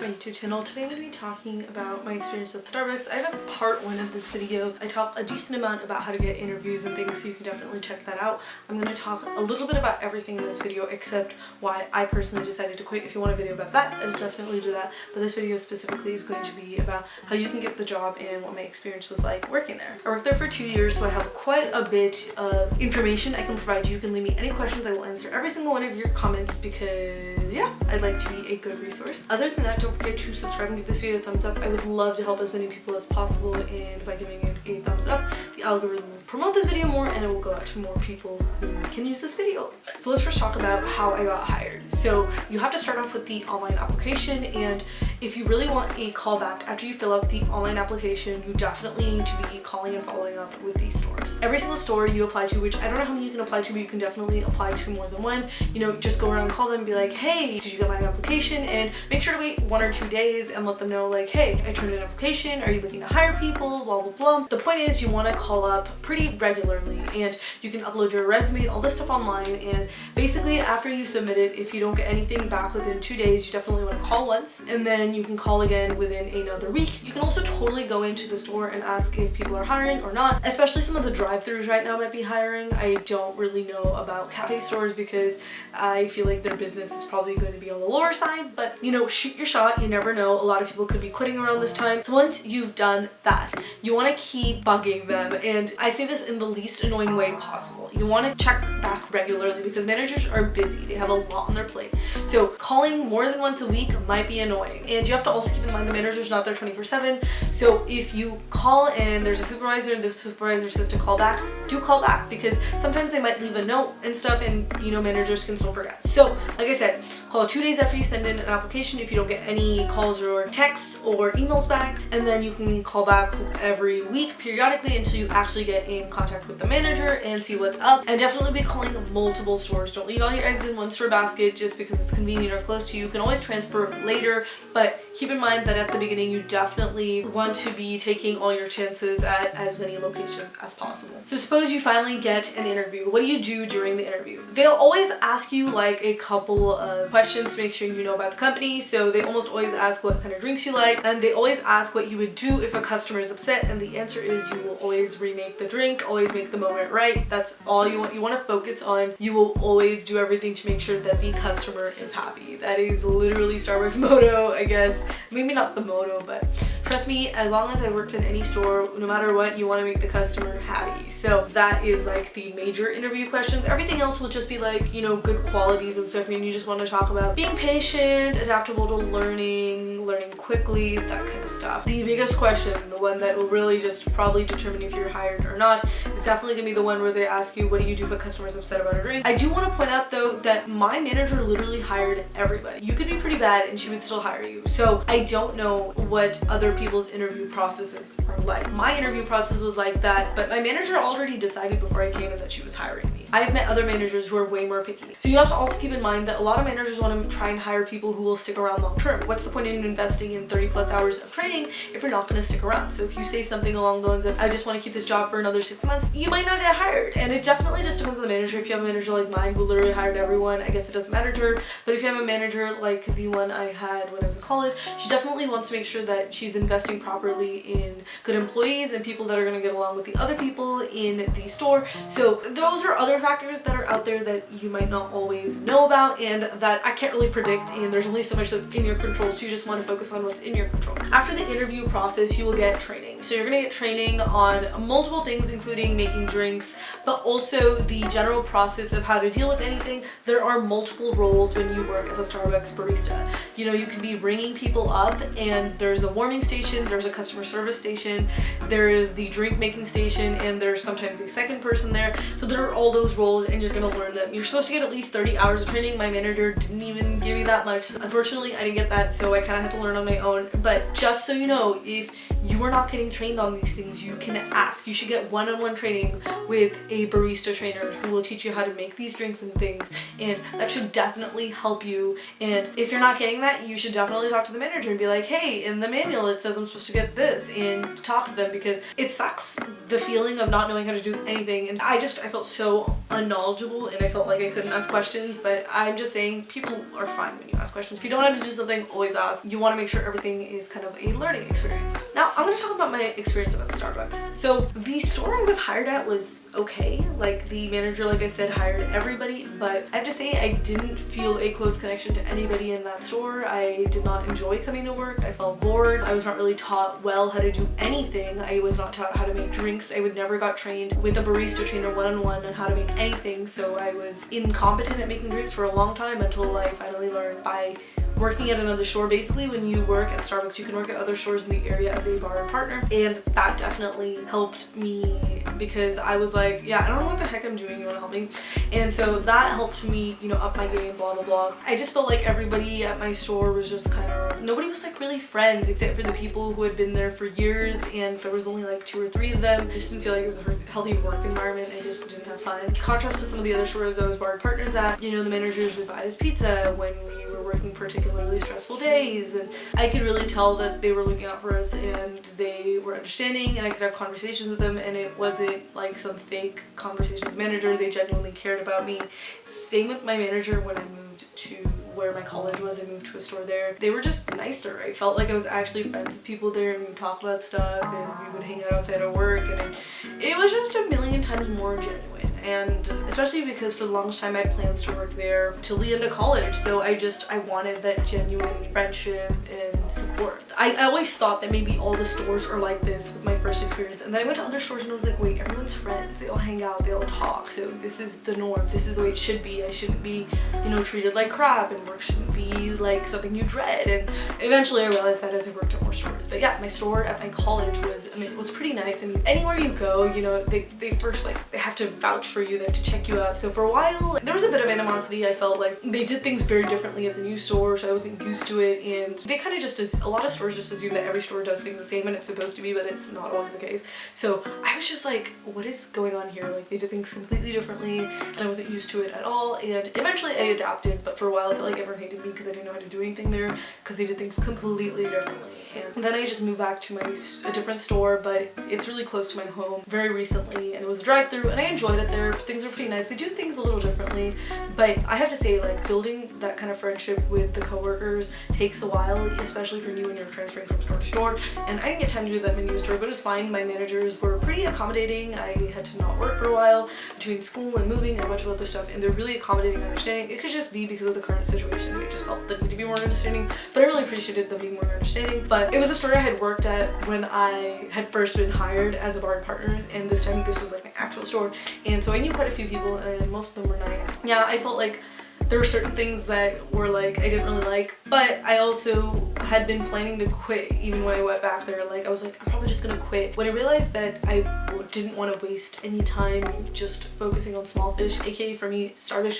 to my YouTube channel. Today I'm going to be talking about my experience at Starbucks. I have a part 1 of this video. I talk a decent amount about how to get interviews and things, so you can definitely check that out. I'm going to talk a little bit about everything in this video except why I personally decided to quit. If you want a video about that, I'll definitely do that. But this video specifically is going to be about how you can get the job and what my experience was like working there. I worked there for 2 years, so I have quite a bit of information I can provide you. You can leave me any questions. I will answer every single one of your comments because, yeah, I'd like to be a good resource. Other than that, don't forget to subscribe and give this video a thumbs up. I would love to help as many people as possible, and by giving it a thumbs up, the algorithm will promote this video more and it will go out to more people who can use this video. So let's first talk about how I got hired. So you have to start off with the online application, and if you really want a callback after you fill out the online application, you definitely need to be calling and following up with these stores. Every single store you apply to, which I don't know how many you can apply to, but you can definitely apply to more than one. You know, just go around and call them and be like, hey, did you get my application? And make sure to wait 1 or 2 days and let them know, like, hey, I turned in an application. Are you looking to hire people? Blah, blah, blah. The point is, you want to call up pretty regularly, and you can upload your resume and all this stuff online. And basically, after you submit it, if you don't get anything back within 2 days, you definitely want to call once, and then you can call again within another week. You can also totally go into the store and ask if people are hiring or not, especially some of the drive-thrus right now might be hiring. I don't really know about cafe stores because I feel like their business is probably going to be on the lower side, but you know, shoot your shot. You never know. A lot of people could be quitting around this time. So once you've done that, you want to keep bugging them, and I say this in the least annoying way possible. You want to check back regularly because managers are busy. They have a lot on their plate. So calling more than once a week might be annoying, and you have to also keep in mind the manager's not there 24/7. So if you call and there's a supervisor and the supervisor says to call back, do call back, because sometimes they might leave a note and stuff, and you know, managers can still forget. So like I said, call 2 days after you send in an application if you don't get any calls or texts or emails back, and then you can call back every week periodically until you actually get in contact with the manager and see what's up. And definitely be calling multiple stores. Don't leave all your eggs in one store basket just because it's convenient or close to you. You can always transfer later, but keep in mind that at the beginning you definitely want to be taking all your chances at as many locations as possible. So suppose you finally get an interview. What do you do during the interview? They'll always ask you like a couple of questions to make sure you know about the company. So they almost always ask what kind of drinks you like, and they always ask what you would do if a customer is upset, and the answer is you will always remake the drink, always make the moment right. That's all you want. You want to focus on. You will always do everything to make sure that the customer is happy. That is literally Starbucks motto, I guess. Maybe not the motto, but trust me, as long as I worked in any store, no matter what, you want to make the customer happy. So that is like the major interview questions. Everything else will just be like, you know, good qualities and stuff. I mean, you just want to talk about being patient, adaptable to learning quickly, that kind of stuff. The biggest question, the one that will really just probably determine if you're hired or not, is definitely gonna be the one where they ask you, what do you do if a customer is upset about a drink? I do want to point out though that my manager literally hired everybody. You could be pretty bad and she would still hire you. So I don't know what other people's interview processes are like. My interview process was like that, but my manager already decided before I came in that she was hiring me. I have met other managers who are way more picky. So you have to also keep in mind that a lot of managers want to try and hire people who will stick around long term. What's the point in investing in 30+ hours of training if you're not going to stick around? So if you say something along the lines of, I just want to keep this job for another 6 months, you might not get hired. And it definitely just depends on the manager. If you have a manager like mine who literally hired everyone, I guess it doesn't matter to her. But if you have a manager like the one I had when I was in college, she definitely wants to make sure that she's investing properly in good employees and people that are going to get along with the other people in the store. So those are other factors that are out there that you might not always know about and that I can't really predict, and there's only so much that's in your control, so you just want to focus on what's in your control. After the interview process, you will get training. So you're going to get training on multiple things, including making drinks, but also the general process of how to deal with anything. There are multiple roles when you work as a Starbucks barista. You know, you can be ringing people up, and there's a warming station, there's a customer service station, there is the drink making station, and there's sometimes a second person there. So there are all those roles, and you're going to learn them. You're supposed to get at least 30 hours of training. My manager didn't even give me that much. Unfortunately, I didn't get that, so I kind of had to learn on my own. But just so you know, if you are not getting trained on these things, you can ask. You should get one-on-one training with a barista trainer who will teach you how to make these drinks and things, and that should definitely help you. And if you're not getting that, you should definitely talk to the manager and be like, hey, in the manual it says I'm supposed to get this, and talk to them, because it sucks, the feeling of not knowing how to do anything. And I felt so unknowledgeable and I felt like I couldn't ask questions, but I'm just saying people are fine when you ask questions. If you don't know how to do something, always ask. You want to make sure everything is kind of a learning experience. Now I'm going to talk about my experience at Starbucks. So the store I was hired at was okay. Like the manager, like I said, hired everybody, but I have to say I didn't feel a close connection to anybody in that store. I did not enjoy coming to work. I felt bored. I was not really taught well how to do anything. I was not taught how to make drinks. I would never got trained with a barista trainer one-on-one on how to make anything, so I was incompetent at making drinks for a long time until I finally learned by working at another store. Basically, when you work at Starbucks, you can work at other stores in the area as a bar and partner, and that definitely helped me because I was like, yeah, I don't know what the heck I'm doing, you want to help me? And so that helped me, you know, up my game, blah blah blah. I just felt like everybody at my store was just kind of, nobody was like really friends except for the people who had been there for years, and there was only like 2 or 3 of them. I just didn't feel like it was a healthy work environment. I just didn't have fun. In contrast to some of the other stores I was bar and partners at, you know, the managers would buy us pizza when we were working particularly stressful days, and I could really tell that they were looking out for us and they were understanding, and I could have conversations with them and it wasn't like some fake conversation with the manager. They genuinely cared about me. Same with my manager when I moved to where my college was. I moved to a store there. They were just nicer. I felt like I was actually friends with people there, and we would talk about stuff and we would hang out outside of work, and it was just a million times more genuine. And especially because for the longest time I had plans to work there till the end of college, so I wanted that genuine friendship and support. I always thought that maybe all the stores are like this with my first experience, and then I went to other stores and I was like, wait, everyone's friends, they all hang out, they all talk, so this is the norm, this is the way it should be. I shouldn't be, you know, treated like crap, and work shouldn't be like something you dread. And eventually I realized that as I worked at more stores. But yeah, my store at my college was, I mean, it was pretty nice. I mean, anywhere you go, you know, they first, like, they have to vouch for you, they have to check you out. So for a while there was a bit of animosity. I felt like they did things very differently at the new store, so I wasn't used to it, and they kind of just, a lot of stores just assume that every store does things the same, and it's supposed to be, but it's not always the case. So I was just like, what is going on here? Like, they did things completely differently and I wasn't used to it at all, and eventually I adapted, but for a while I felt like everyone hated me because I didn't know how to do anything there because they did things completely differently. And then I just moved back to a different store, but it's really close to my home very recently, and it was a drive-through and I enjoyed it there. Things were pretty nice. They do things a little differently, but I have to say, like, building that kind of friendship with the coworkers takes a while, especially for you when you're transferring from store to store, and I didn't get time to do that in the new store, but it was fine. My managers were pretty accommodating. I had to not work for a while between school and moving and a bunch of other stuff, and they're really accommodating and understanding. It could just be because of the current situation. They just felt the need to be more understanding, but I really appreciated them being more understanding. But it was a store I had worked at when I had first been hired as a bar and partner, and this time this was like my actual store, and so I knew quite a few people and most of them were nice. Yeah, I felt like there were certain things that were like I didn't really like, but I also had been planning to quit even when I went back there. Like, I was like, I'm probably just gonna quit, when I realized that I didn't want to waste any time just focusing on small fish, aka for me, Starbucks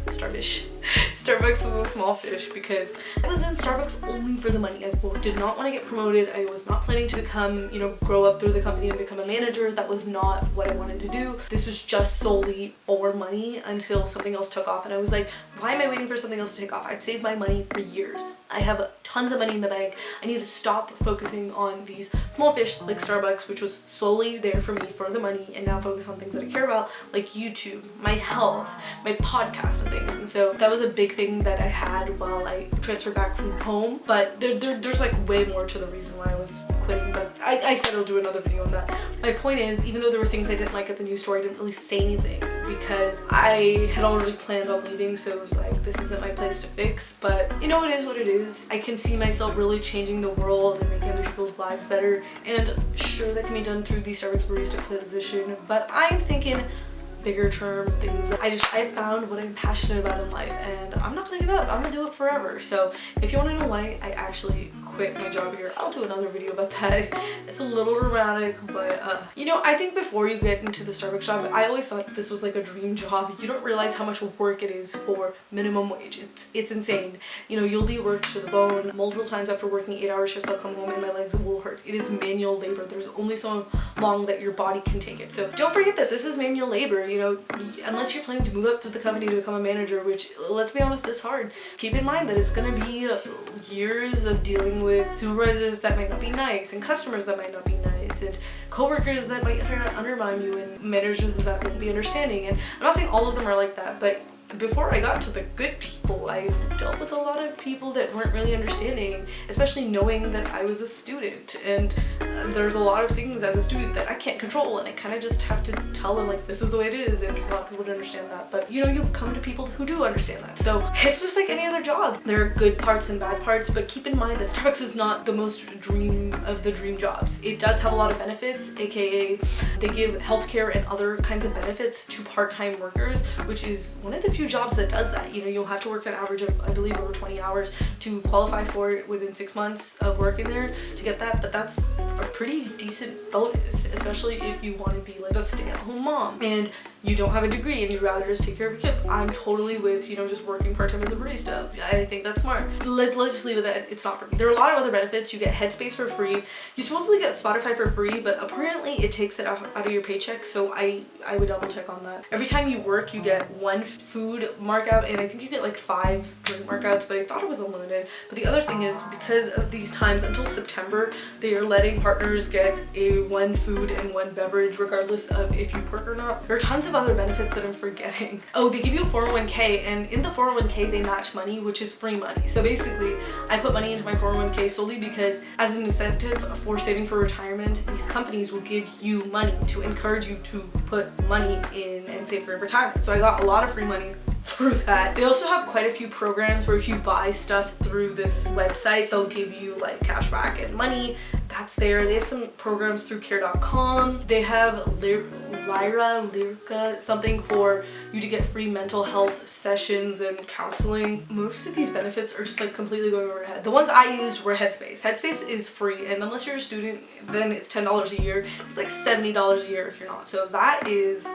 is a small fish, because I was in Starbucks only for the money. I did not want to get promoted. I was not planning to become, you know, grow up through the company and become a manager. That was not what I wanted to do. This was just solely for money until something else took off, and I was like, why am I waiting for something else to take off? I've saved my money for years. I have tons of money in the bank. I need to stop focusing on these small fish like Starbucks, which was solely there for me for the money, and now focus on things that I care about, like YouTube, my health, my podcast and things. And so that was a big thing that I had while I transferred back from home, but there's like way more to the reason why I was quitting, but I said I'll do another video on that. My point is, even though there were things I didn't like at the new store, I didn't really say anything because I had already planned on leaving, so it was like, this isn't my place to fix. But you know, it is what it is. I can see myself really changing the world and making other people's lives better, and sure, that can be done through the Starbucks barista position, but I'm thinking bigger term things that I found what I'm passionate about in life, and I'm not gonna give up. I'm gonna do it forever. So if you want to know why I actually quit my job here, I'll do another video about that. It's a little dramatic, but you know, I think before you get into the Starbucks job, I always thought this was like a dream job. You don't realize how much work it is for minimum wage. It's insane. You know, you'll be worked to the bone. Multiple times after working 8-hour shifts, I'll come home and my legs will hurt. It is manual labor. There's only so long that your body can take it. So don't forget that this is manual labor. You know, unless you're planning to move up to the company to become a manager, which, let's be honest, is hard. Keep in mind that it's gonna be years of dealing with supervisors that might not be nice and customers that might not be nice. face, and coworkers that might try to undermine you, and managers that won't be understanding. And I'm not saying all of them are like that, but before I got to the good people, I dealt with a lot of people that weren't really understanding, especially knowing that I was a student, and there's a lot of things as a student that I can't control, and I kind of just have to tell them like this is the way it is, and a lot of people don't understand that. But you know, you come to people who do understand that. So it's just like any other job. There are good parts and bad parts, but keep in mind that Starbucks is not the most dream of the dream jobs. It does have a lot of benefits, aka they give healthcare and other kinds of benefits to part-time workers, which is one of the few jobs that does that. You know, you'll have to work an average of, I believe, over 20 hours to qualify for it within 6 months of working there to get that, but that's a pretty decent bonus, especially if you want to be like a stay-at-home mom and you don't have a degree and you'd rather just take care of your kids. I'm totally with, you know, just working part-time as a barista. I think that's smart. Let's just leave it that it's not for me. There are a lot of other benefits. You get Headspace for free. You supposedly get Spotify for free, but apparently it takes it out of your paycheck, so I would double check on that. Every time you work, you get 1 food markout, and I think you get like 5 drink markouts, but I thought it was unlimited. But the other thing is, because of these times until September, they are letting partners get a 1 food and 1 beverage regardless of if you work or not. There are tons of other benefits that I'm forgetting. Oh, they give you a 401k, and in the 401k they match money, which is free money. So basically, I put money into my 401k solely because as an incentive for saving for retirement, these companies will give you money to encourage you to put money in and save for retirement. So I got a lot of free money through that. They also have quite a few programs where if you buy stuff through this website, they'll give you like cash back and money. That's there. They have some programs through care.com. They have Lyra, something for you to get free mental health sessions and counseling. Most of these benefits are just like completely going over your head. The ones I used were Headspace. Headspace is free, and unless you're a student, then it's $10 a year. It's like $70 a year if you're not. So that is,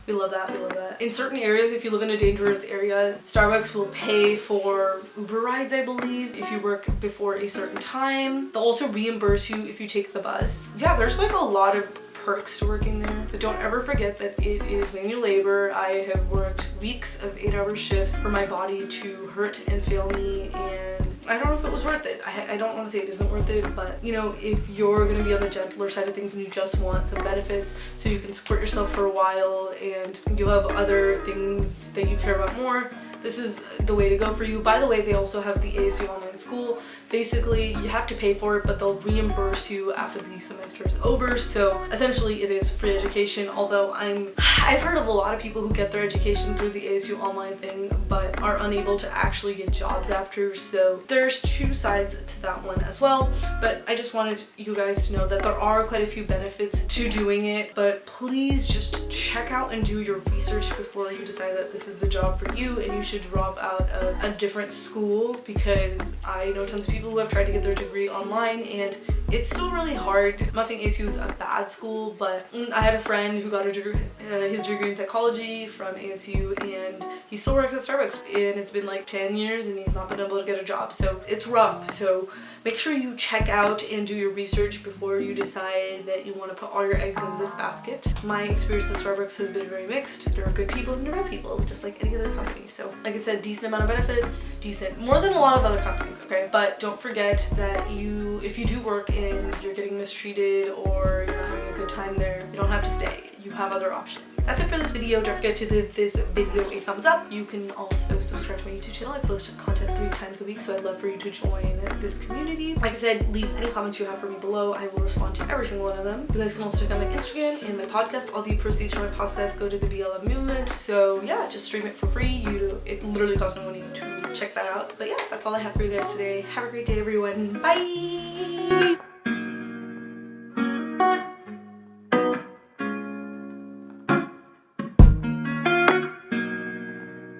we love that, we love that. In certain areas, if you live in a dangerous area, Starbucks will pay for Uber rides, I believe, if you work before a certain time. They'll also reimburse you if you take the bus. Yeah, there's like a lot of perks to working there, but don't ever forget that it is manual labor. I have worked weeks of 8-hour shifts for my body to hurt and fail me, and I don't know if it was worth it. I don't want to say it isn't worth it, but you know, if you're going to be on the gentler side of things and you just want some benefits so you can support yourself for a while and you have other things that you care about more, this is the way to go for you. By the way, they also have the ASU online school. Basically, you have to pay for it, but they'll reimburse you after the semester is over. So essentially, it is free education, although I've heard of a lot of people who get their education through the ASU online thing, but are unable to actually get jobs after. So there's 2 sides to that one as well. But I just wanted you guys to know that there are quite a few benefits to doing it, but please just check out and do your research before you decide that this is the job for you and you should drop out of a different school, because I know tons of people who have tried to get their degree online and it's still really hard. I'm not saying ASU is a bad school, but I had a friend who got a degree, his degree in psychology from ASU, and he still works at Starbucks, and it's been like 10 years and he's not been able to get a job. So it's rough. So make sure you check out and do your research before you decide that you want to put all your eggs in this basket. My experience at Starbucks has been very mixed. There are good people and there are bad people, just like any other company. So like I said, decent amount of benefits, decent, more than a lot of other companies, okay? But don't forget that if you do work and you're getting mistreated or you're not having a good time there, you don't have to stay. You have other options. That's it for this video. Don't forget to give this video a thumbs up. You can also subscribe to my YouTube channel. I post content 3 times a week, so I'd love for you to join this community. Like I said, leave any comments you have for me below. I will respond to every single one of them. You guys can also check out my Instagram and my podcast. All the proceeds from my podcast go to the BLM movement. So yeah, just stream it for free. It literally costs no money to check that out. But yeah, that's all I have for you guys today. Have a great day, everyone. Bye!